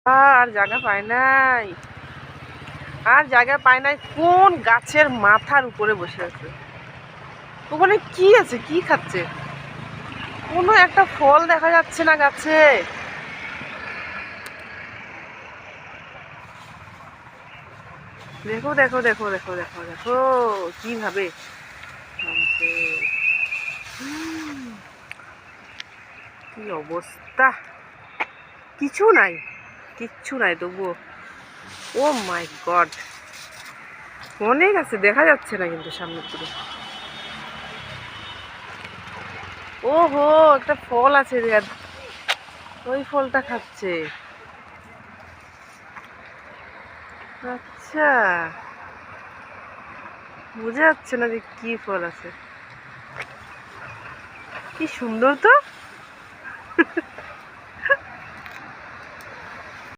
আর জায়গা পায় নাই, আর জায়গা পায় নাই। কোন গাছের মাথার উপরে বসে আছে? ওখানে কি আছে? কি খাচ্ছে? কোনো একটা ফল দেখা যাচ্ছে না গাছে। দেখো দেখো দেখো দেখো দেখো দেখো কিভাবে কি অবস্থা! কিছু নাই, কিচ্ছু নাই তবুও। ও মাই গড, অনেক আছে, দেখা যাচ্ছে না কিন্তু সামনে পুরো। ওহো, একটা ফল আছে, ওই ফলটা খাচ্ছে। আচ্ছা, বোঝা যাচ্ছে না যে কি ফল আছে। কি সুন্দর তো।